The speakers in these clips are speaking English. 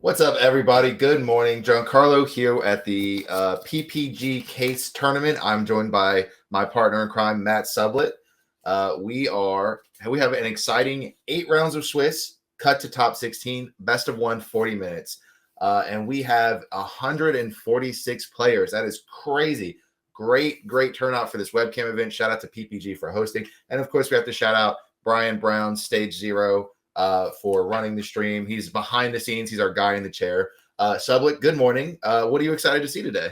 What's up, everybody? Good morning. Giancarlo here at the PPG Case Tournament. I'm joined by my partner in crime, Matt Sublett. We have an exciting 8 rounds of Swiss, cut to top 16, best of 40 minutes. And we have 146 players. That is crazy. Great turnout for this webcam event. Shout out to PPG for hosting. And of course, we have to shout out Brian Brown, Stage Zero, for running the stream. He's behind the scenes. He's our guy in the chair. Sublett, good morning. What are you excited to see today?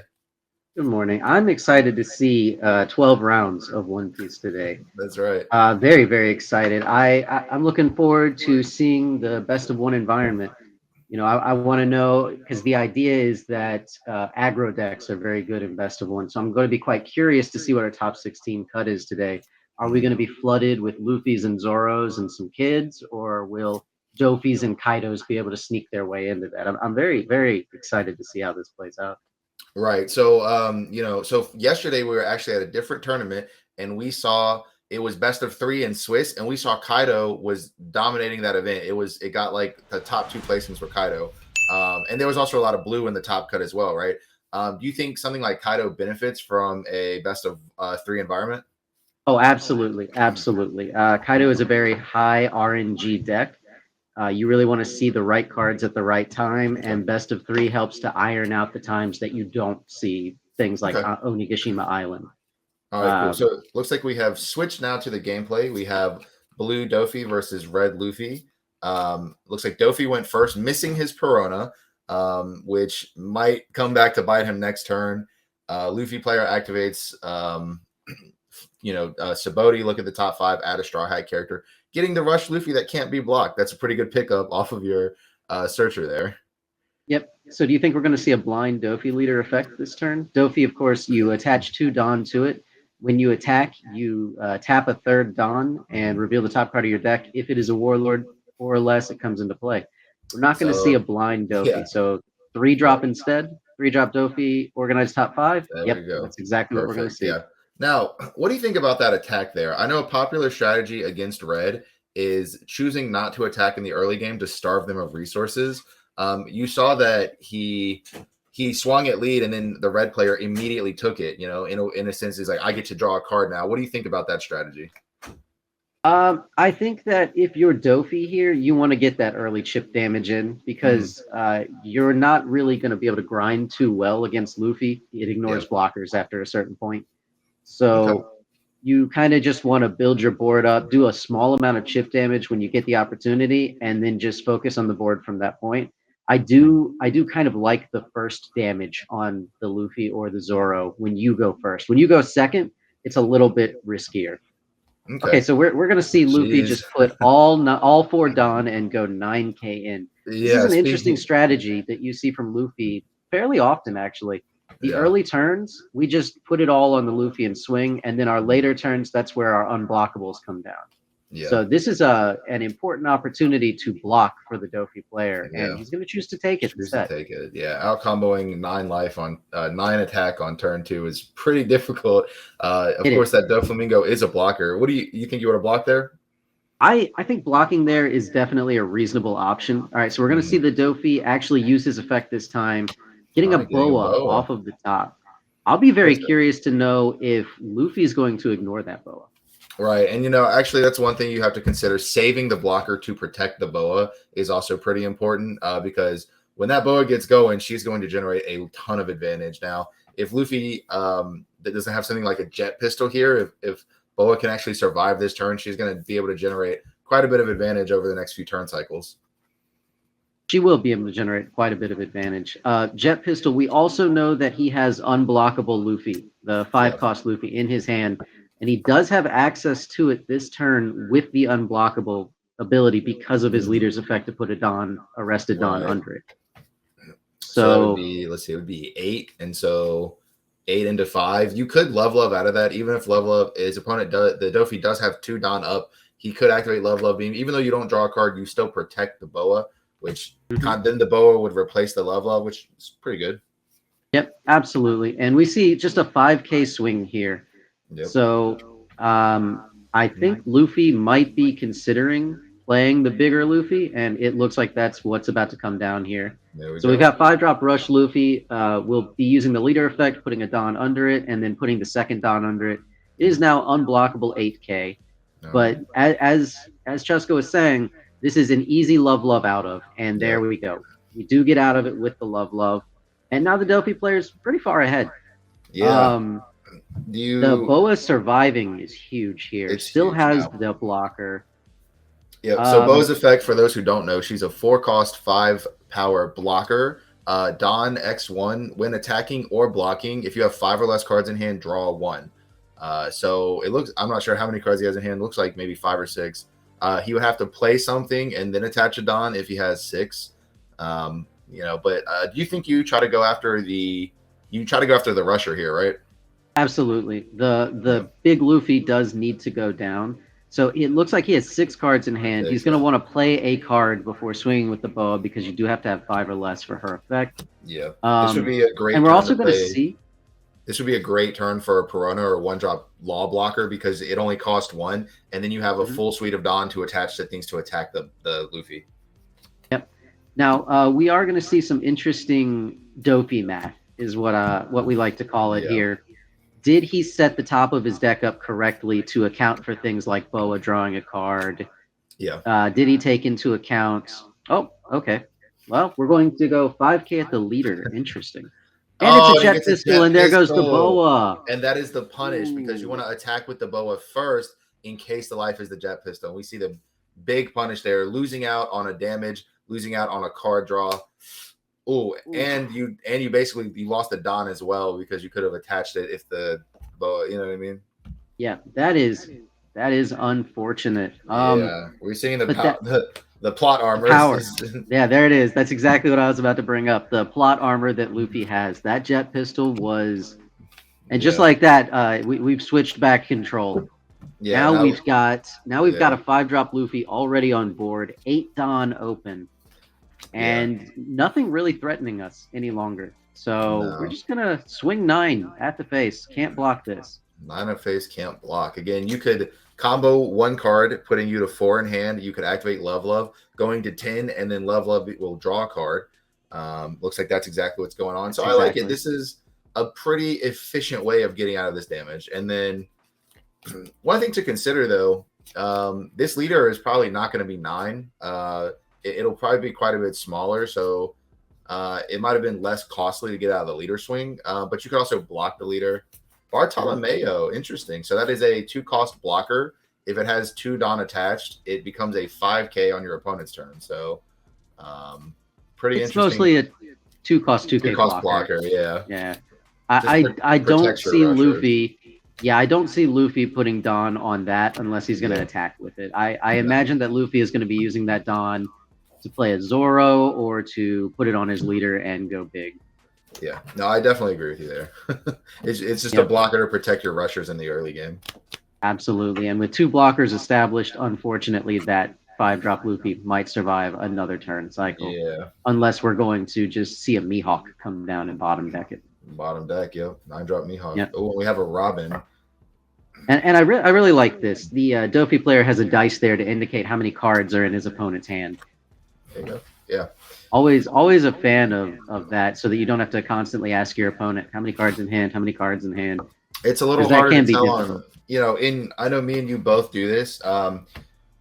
Good morning. I'm excited to see 12 rounds of One Piece today. That's right. Very excited. I'm looking forward to seeing the best of one environment. I want to know, because the idea is that aggro decks are very good in best of one. So I'm going to be quite curious to see what our top 16 cut is today. Are we going to be flooded with Luffy's and Zoros and some kids, or will Dofies and Kaidos be able to sneak their way into that? I'm very excited to see how this plays out. Right. So, so yesterday we were actually at a different tournament and we saw it was best of 3 in Swiss, and we saw Kaido was dominating that event. It got like the top 2 placements for Kaido. And there was also a lot of blue in the top cut as well, right? Do you think something like Kaido benefits from a best of 3 environment? Oh, absolutely. Kaido is a very high RNG deck. You really want to see the right cards at the right time, and best of 3 helps to iron out the times that you don't see things like Onigashima Island. All right, cool. So it looks like we have switched now to the gameplay. We have blue Dofi versus red Luffy. Looks like Dofi went first, missing his Perona, which might come back to bite him next turn. Luffy player activates, Saboti. Look at the top 5, add a Straw Hat character. Getting the rush Luffy that can't be blocked. That's a pretty good pickup off of your searcher there. Yep. So do you think we're going to see a blind Dofi leader effect this turn? Dofi, of course, you attach 2 Dawn to it. When you attack, you tap a 3rd Dawn and reveal the top card of your deck. If it is a Warlord or less, it comes into play. We're not going to see a blind Dofi. Yeah. So 3-drop instead. 3-drop Dofi, organized top 5. There we go. That's exactly what we're going to see. Yeah. Now, what do you think about that attack there? I know a popular strategy against red is choosing not to attack in the early game to starve them of resources. You saw that he swung at lead, and then the red player immediately took it. In a sense, he's like, I get to draw a card now. What do you think about that strategy? I think that if you're Dofi here, you want to get that early chip damage in, because you're not really going to be able to grind too well against Luffy. It ignores blockers after a certain point. So you kind of just want to build your board up, do a small amount of chip damage when you get the opportunity, and then just focus on the board from that point. I do kind of like the first damage on the Luffy or the Zoro when you go first. When you go second, it's a little bit riskier. Okay, so we're going to see Luffy just put all 4 Dawn and go 9K in. This is an interesting strategy that you see from Luffy fairly often, actually. The early turns, we just put it all on the Luffy and swing, and then our later turns, that's where our unblockables come down. Yeah. So this is an important opportunity to block for the Dofi player, and he's going to choose to take it. Out comboing 9 life on 9 attack on turn 2 is pretty difficult. Of course, that Doflamingo is a blocker. What do you think you would have blocked there? I think blocking there is definitely a reasonable option. All right, so we're going to see the Dofi actually use his effect this time, getting a boa off of the top. I'll be very curious to know if Luffy is going to ignore that boa. Right. And, actually, that's one thing you have to consider. Saving the blocker to protect the boa is also pretty important, because when that boa gets going, she's going to generate a ton of advantage. Now, if Luffy that doesn't have something like a jet pistol here, if boa can actually survive this turn, she's going to be able to generate quite a bit of advantage over the next few turn cycles. She will be able to generate quite a bit of advantage. Jet Pistol, we also know that he has unblockable Luffy, the 5-cost Luffy in his hand, and he does have access to it this turn with the unblockable ability because of his leader's effect to put a arrested Dawn under it. So it would be 8, and so 8 into 5. You could Love out of that, even if Love his opponent the Dofi does have 2 Dawn up. He could activate Love Beam. Even though you don't draw a card, you still protect the boa, which then the boa would replace the Love, which is pretty good. Yep, absolutely. And we see just a 5K swing here. Yep. So I think Luffy might be considering playing the bigger Luffy, and it looks like that's what's about to come down here. There we So go. we've got 5-drop Rush Luffy. We'll be using the leader effect, putting a Don under it, and then putting the second Don under it. It is now unblockable 8K. All But right. as Chesko was saying, this is an easy love out of, and there we go. We do get out of it with the love, and now the Dofi player's pretty far ahead. Yeah. The Boa surviving is huge here. It's Still huge has now. the blocker. Yep. So Boa's effect, for those who don't know, she's a 4-cost 5-power blocker. Don X1 when attacking or blocking. If you have 5 or less cards in hand, draw 1. So it looks. I'm not sure how many cards he has in hand. It looks like maybe 5 or 6. He would have to play something and then attach a Don if he has 6. But do you think you try to go after the rusher here, right? Absolutely. The big Luffy does need to go down. So it looks like he has 6 cards in hand. He's going to want to play a card before swinging with the Boa because you do have to have 5 or less for her effect. Yeah. This would be a great. And we're also going to see. This would be a great turn for a Perona or 1-drop Law Blocker because it only costs 1, and then you have a full suite of Don to attach to things to attack the Luffy. Yep. Now we are going to see some interesting dopey math, is what we like to call it here. Did he set the top of his deck up correctly to account for things like Boa drawing a card? Yeah. Did he take into account? Oh, okay. Well, we're going to go 5K at the leader. Interesting. And it's a jet pistol, and there goes the Boa. And that is the punish because you want to attack with the Boa first in case the life is the jet pistol. We see the big punish there, losing out on a damage, losing out on a card draw. And you basically you lost the Don as well because you could have attached it if the Boa, you know what I mean? Yeah, that is unfortunate. We're seeing the plot armor. Power. Yeah, there it is. That's exactly what I was about to bring up. The plot armor that Luffy has. That jet pistol was, and just like that, we've switched back control. Yeah. Now we've got a 5-drop Luffy already on board, 8 Don open, and nothing really threatening us any longer. So we're just gonna swing 9 at the face. Can't block this. 9 of face can't block. Again, you could combo 1 card, putting you to 4 in hand. You could activate Love, going to 10, and then Love will draw a card. Looks like that's exactly what's going on. So I like it. This is a pretty efficient way of getting out of this damage. And then one thing to consider, though, this leader is probably not going to be 9. It'll probably be quite a bit smaller. So it might have been less costly to get out of the leader swing. But you could also block the leader. Bartolomeo, interesting. So that is a 2-cost blocker. If it has 2 Don attached, it becomes a 5K on your opponent's turn. So pretty interesting. It's mostly a 2-cost 2K blocker. Yeah. I don't see Luffy. Yeah, I don't see Luffy putting Don on that unless he's going to attack with it. I imagine that Luffy is going to be using that Don to play a Zoro or to put it on his leader and go big. Yeah, no, I definitely agree with you there. It's just a blocker to protect your rushers in the early game. Absolutely, and with 2 blockers established, unfortunately, that 5-drop Luffy might survive another turn cycle. Yeah. Unless we're going to just see a Mihawk come down and bottom deck it. Bottom deck, 9-drop Mihawk. Yep. Oh, we have a Robin. And I really like this. The Dofi player has a dice there to indicate how many cards are in his opponent's hand. There you go. Yeah. Always a fan of that, so that you don't have to constantly ask your opponent how many cards in hand, how many cards in hand. It's a little harder to tell on. I know me and you both do this.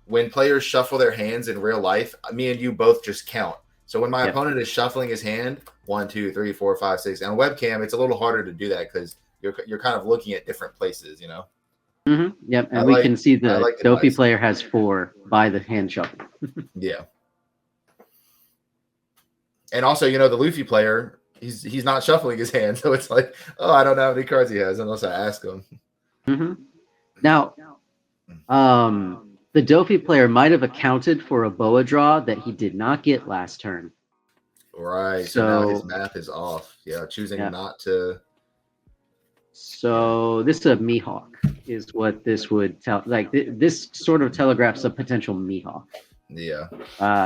When players shuffle their hands in real life, me and you both just count. So when my opponent is shuffling his hand, 1, 2, 3, 4, 5, 6. And on webcam, it's a little harder to do that because you're kind of looking at different places, Mm-hmm. Yep, and we can see the Dofi player has 4 by the hand shuffle. Yeah. And also, the Luffy player, he's not shuffling his hand, so it's like, I don't know how many cards he has unless I ask him. Mm-hmm. Now, the Dofi player might have accounted for a Boa draw that he did not get last turn. Right. So now his math is off. Yeah, choosing not to. So this is a Mihawk, is what this would tell. Like this sort of telegraphs a potential Mihawk. Yeah.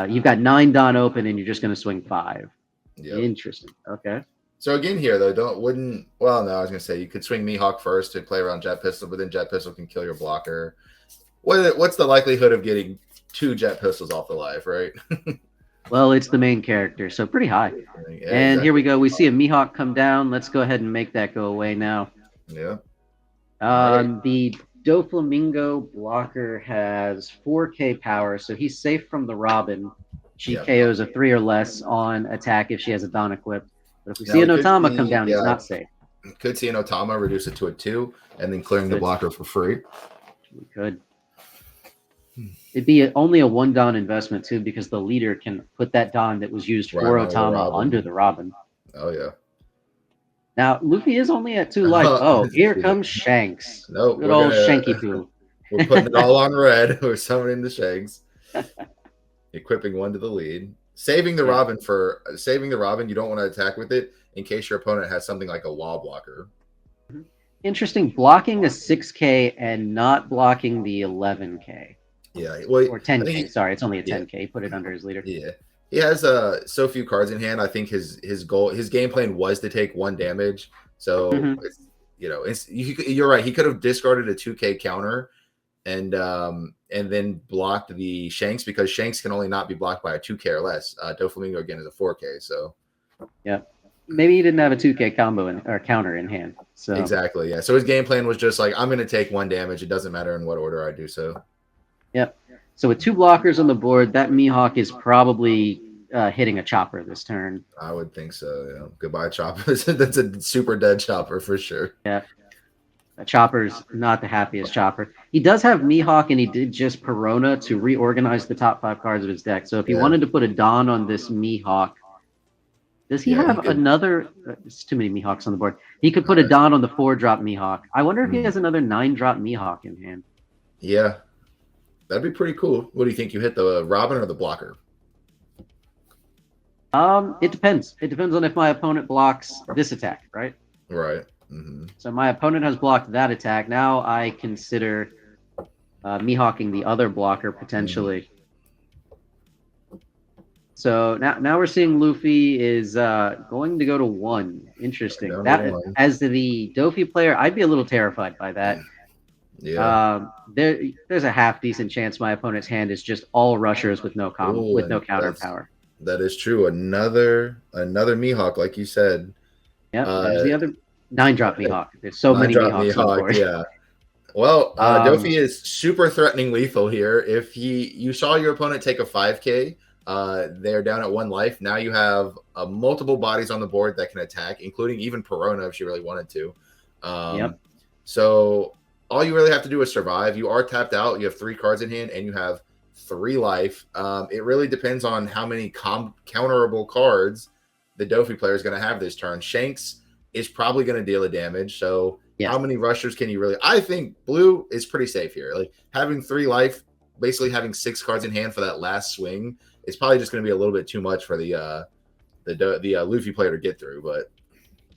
You've got 9 Don open, and you're just going to swing 5. Yeah. Interesting. Okay. So again, here though, I was gonna say you could swing Mihawk first to play around Jet Pistol, but then Jet Pistol can kill your blocker. What's the likelihood of getting 2 jet pistols off the life, right? Well, it's the main character, so pretty high. Yeah, And here exactly. we go. We see a Mihawk come down. Let's go ahead and make that go away now. Yeah. All right. The Doflamingo blocker has 4K power, so he's safe from the Robin. She Yeah. KOs a 3 or less on attack if she has a Dawn equipped. But if we Now see we an could Otama come see, down, he's not safe. could see an Otama reduce it to a 2 and then clearing the Could. blocker for free. We could. It'd be only a 1 Dawn investment, too, because the leader can put that Dawn that was used for Right, Otama under the Robin. Oh, yeah. Now, Luffy is only at 2 life. Oh, here comes Shanks. Nope. Good old Shanky Poo. We're putting it all on red. We're summoning the Shanks. Equipping 1 to the lead. Saving the Robin. You don't want to attack with it in case your opponent has something like a wall blocker. Interesting. Blocking a 6K and not blocking the 11K. Yeah. Well, or 10K. Sorry, it's only a 10K. Put it under his leader. Yeah. He has so few cards in hand. I think his game plan was to take 1 damage. So you're right. He could have discarded a 2K counter and then blocked the Shanks, because Shanks can only not be blocked by a 2K or less. Doflamingo again is a 4K. So yeah, maybe he didn't have a 2K combo or counter in hand. So exactly, yeah. So his game plan was just like, I'm going to take 1 damage. It doesn't matter in what order I do so. Yep. So with 2 blockers on the board, that Mihawk is probably hitting a chopper this turn. I would think so. Yeah. Goodbye, Chopper. That's a super dead Chopper for sure. Yeah. Chopper's not the happiest Chopper. He does have Mihawk, and he did just Perona to reorganize the top 5 cards of his deck. So if he wanted to put a Dawn on this Mihawk, does he have another? There's too many Mihawks on the board. He could put a Dawn on the 4-drop Mihawk. I wonder if he has another 9-drop Mihawk in hand. Yeah. That'd be pretty cool. What do you think? You hit the Robin or the blocker? It depends. It depends on if my opponent blocks this attack, right? Right. Mm-hmm. So my opponent has blocked that attack. Now I consider Mihawking the other blocker potentially. So now we're seeing Luffy is going to go to 1. Interesting. As the Dofi player, I'd be a little terrified by that. Yeah. There's a half decent chance my opponent's hand is just all rushers with no counter power. That is true. Another Mihawk, like you said. Yeah. There's the other 9-drop Mihawk. There's so many Mihawks on the board. Yeah. Well, Dofi is super threatening lethal here. If you saw your opponent take a 5K, they're down at 1 life. Now you have multiple bodies on the board that can attack, including even Perona if she really wanted to. So all you really have to do is survive. You are tapped out. You have 3 cards in hand, and you have 3 life. It really depends on how many counterable cards the Dofi player is going to have this turn. Shanks is probably going to deal a damage. So how many rushers can you really? I think blue is pretty safe here. Like having 3 life, basically having 6 cards in hand for that last swing is probably just going to be a little bit too much for the Luffy player to get through. But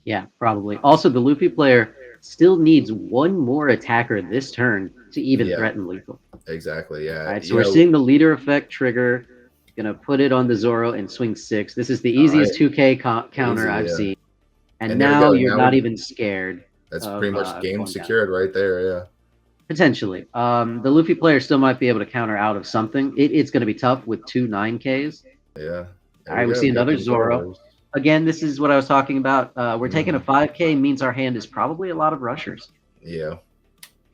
yeah, probably. Also, the Luffy player still needs 1 more attacker this turn to even threaten lethal. Exactly, yeah. All right, so we're seeing the leader effect trigger. Going to put it on the Zoro and swing 6. This is the easiest 2K counter I've seen. And now you're not even scared. That's pretty much game secured right there, yeah. Potentially. The Luffy player still might be able to counter out of something. It's going to be tough with 2 9Ks. Yeah. All right, we see another Zoro. Again, this is what I was talking about. We're taking a 5K, means our hand is probably a lot of rushers. Yeah.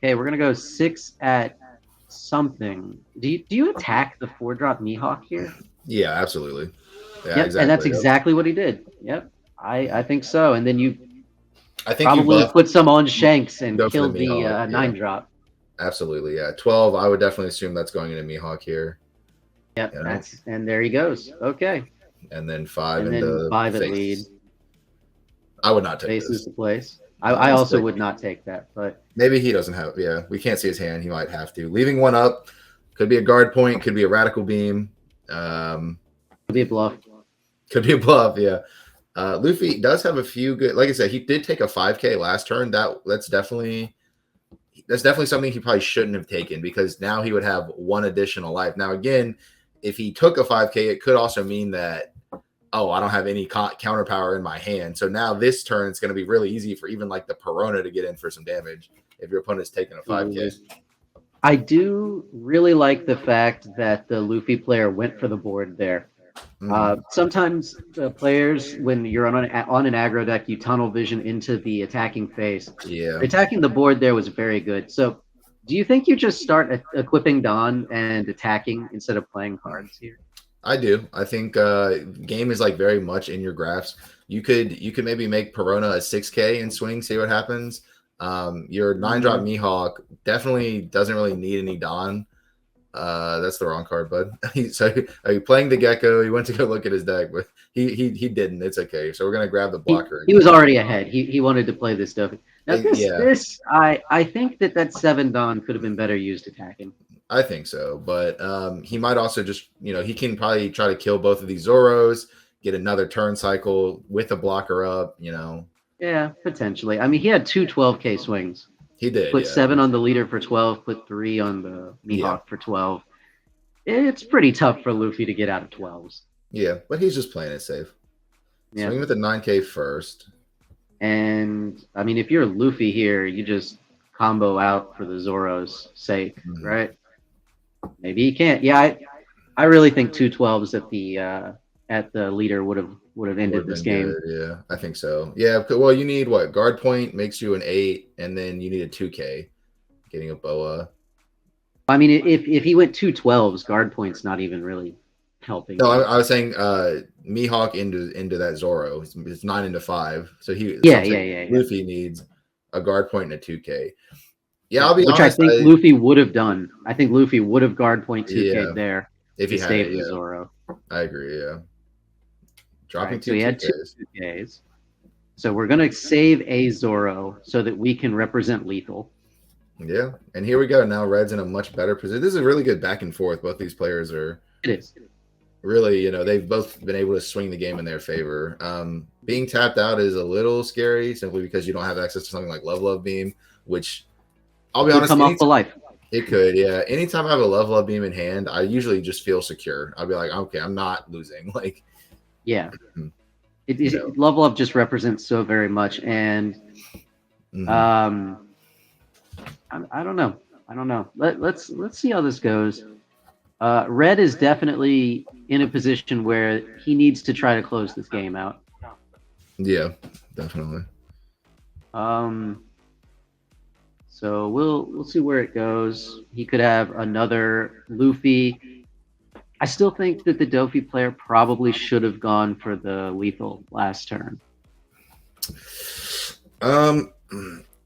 Okay, we're going to go 6 at something. Do you attack the 4-drop Mihawk here? Yeah, absolutely. Yeah, exactly. And that's exactly what he did. Yep. I think so. And then you probably put some on Shanks and kill the 9-drop. Absolutely, yeah. 12, I would definitely assume that's going into Mihawk here. Yep, and there he goes. Okay. And then 5 and then 5 at lead. I would not take Faces the place. I also would not take that, but maybe he doesn't have. Yeah, we can't see his hand. He might have to. Leaving 1 up could be a guard point. Could be a radical beam. Could be a bluff. Could be a bluff. Yeah. Luffy does have a few good. Like I said, he did take a 5K last turn. That's definitely something he probably shouldn't have taken, because now he would have 1 additional life. Now again, if he took a 5K, it could also mean that, I don't have any counter power in my hand. So now this turn, it's going to be really easy for even like the Perona to get in for some damage if your opponent's taking a 5K. I do really like the fact that the Luffy player went for the board there. Hmm. Sometimes the players, when you're on an aggro deck, you tunnel vision into the attacking phase. Yeah, Attacking the board there was very good. So, do you think you just start equipping Don and attacking instead of playing cards here? I do. I think game is like very much in your graphs. You could maybe make Perona a 6K and swing, see what happens. Your 9 drop Mm, Mihawk definitely doesn't really need any Don. That's the wrong card, bud. So are you playing the Gecko? He went to go look at his deck, but he didn't. It's okay. So we're gonna grab the blocker he was again. already ahead. He wanted to play this stuff. Now Yeah, I think that 7 Don could have been better used attacking. I think so. But he might also just he can probably try to kill both of these Zoros, get another turn cycle with a blocker up. Yeah, potentially. I mean, he had two 12K swings. He did. Put Yeah, 7 on the leader for 12, put 3 on the yeah, Mihawk for 12. It's pretty tough for Luffy to get out of 12s. yeah. But he's just playing it safe. Yeah. Swing with the 9K first. And I mean, if you're Luffy here, you just combo out for the Zoro's sake, Mhm. right? Maybe he can't. Yeah, I really think 2 12s at the leader would have Would ended have this been game. good. Yeah, I think so. Yeah. Well, you need what? Guard point makes you an 8, and then you need a 2K. Getting a boa. I mean, if he went 2 12s, guard point's not even really helping No, you. I was saying Mihawk into that Zoro. It's 9 into 5. So Yeah, I'm yeah, saying yeah, yeah. Luffy needs a guard point and a 2K. Yeah, Yeah, I'll be which I honest. think Luffy would have done. I think Luffy would have guard point 2K Yeah, there if to he had save it, the yeah, Zoro. I agree. Yeah, All dropping right, so two he had two 2Ks. 2Ks. So we're gonna save a Zoro so that we can represent lethal. Yeah, and here we go. Now Red's in a much better position. This is a really good back and forth. Both these players are It is. really, they've both been able to swing the game in their favor. Being tapped out is a little scary simply because you don't have access to something like Love Beam, which I'll be Could honest, come off the life. it could, yeah. Anytime I have a Love Beam in hand, I usually just feel secure. I'll be like, okay, I'm not losing. Like, Yeah. mhm, Level up just represents so very much, and mhm. I don't know. I don't know. Let's see how this goes. Red is definitely in a position where he needs to try to close this game out. Yeah, definitely. So we'll see where it goes. He could have another Luffy. I still think that the Dofi player probably should have gone for the lethal last turn. Um,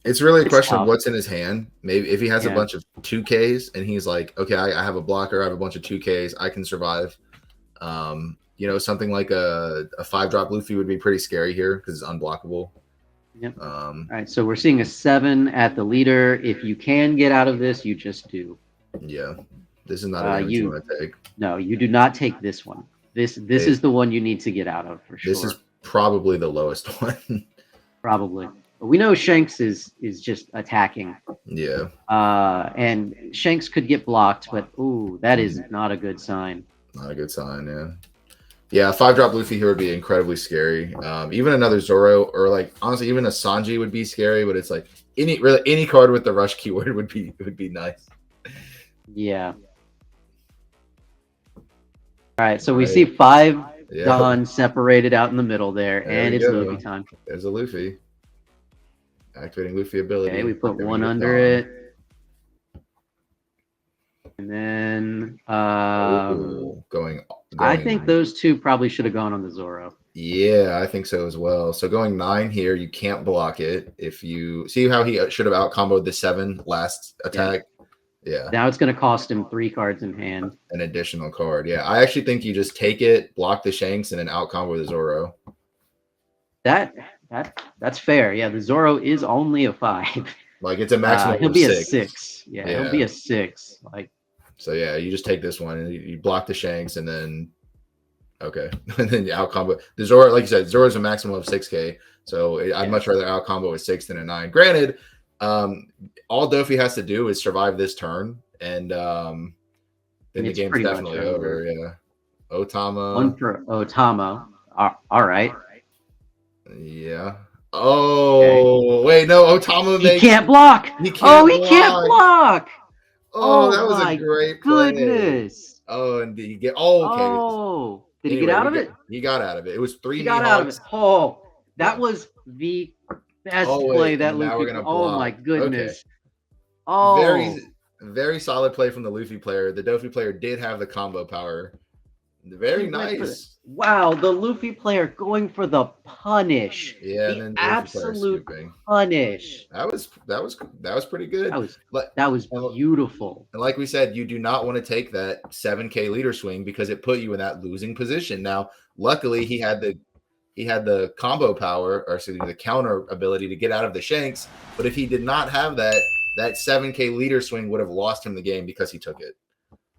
it's really a It's question of tough. what's in his hand. Maybe if he has a Yeah. bunch of 2Ks and he's like, okay, I have a blocker, I have a bunch of 2Ks, I can survive. Something like a 5 drop Luffy would be pretty scary here because it's unblockable. Yep. All right, so we're seeing a 7 at the leader. If you can get out of this, you just do. Yeah, this is not a damage you want to take. No, you do not take this one. This is the one you need to get out of for sure. This is probably the lowest one. Probably. But we know Shanks is just attacking. Yeah. And Shanks could get blocked, but ooh, that is not a good sign. Not a good sign, yeah. Yeah, 5 drop Luffy here would be incredibly scary. Even another Zoro, or like honestly, even a Sanji would be scary. But it's like any card with the rush keyword would be nice. Yeah. All right, so we see 5 Don separated out in the middle there and it's Luffy time. There's a Luffy. Activating Luffy ability. Okay, we put 1 under it. And then going. I think those 2 probably should have gone on the Zoro. Yeah, I think so as well. So going 9 here, you can't block it. If you see how he should have out comboed the 7 last attack. Yeah. Now it's going to cost him 3 cards in hand. An additional card. Yeah, I actually think you just take it, block the Shanks, and then out combo the Zoro. That's fair. Yeah, the Zoro is only a 5. Like it's a maximum. He'll of be 6. a 6. Yeah, he'll be a 6. Like. So yeah, you just take this one and you block the Shanks, and then okay, and then you out combo the Zoro. Like you said, Zoro's a maximum of 6K. So I'd much rather out combo a 6 than a 9. Granted, all Dofi has to do is survive this turn, and then the game's definitely over. Yeah, Otama. 1 for Otama. All right. Yeah. Oh, okay. Wait, no, Otama He can't block. He can't block. Can't block. Oh, Oh that was a my great play. goodness. Oh, and did he get? Oh, okay. Oh, did he get Anyway, out of it? he got out of it. It was three He got out of it. Mihawks. Oh, that Yeah. was the best Oh play wait, that and now we're Luffy. gonna Oh my block. Okay. goodness. Very, Oh, very solid play from the Luffy player. The Dofi player did have the combo power. he Very went for the. nice. Wow, the Luffy player going for the punish. Yeah, and The then the Luffy player absolute scooping. punish. That was pretty good. That was But that was and beautiful. like we said, you do not want to take that 7K leader swing because it put you in that losing position. Now, luckily, he had the combo power, or excuse me, the counter ability to get out of the shanks. But if he did not have that, that 7K leader swing would have lost him the game because he took it.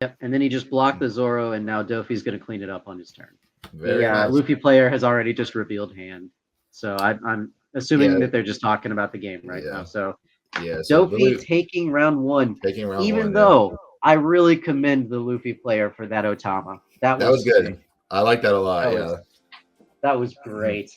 Yep, and then he just blocked the Zoro, and now Dofi's going to clean it up on his turn. The Very nice. Luffy player has already just revealed hand, so I'm assuming Yeah. that they're just talking about the game right now. So Yeah, so Dofi taking round one, taking round even one. though I really commend the Luffy player for that Otama. That That was good. sick. I like that a lot. That Yeah. was that was great.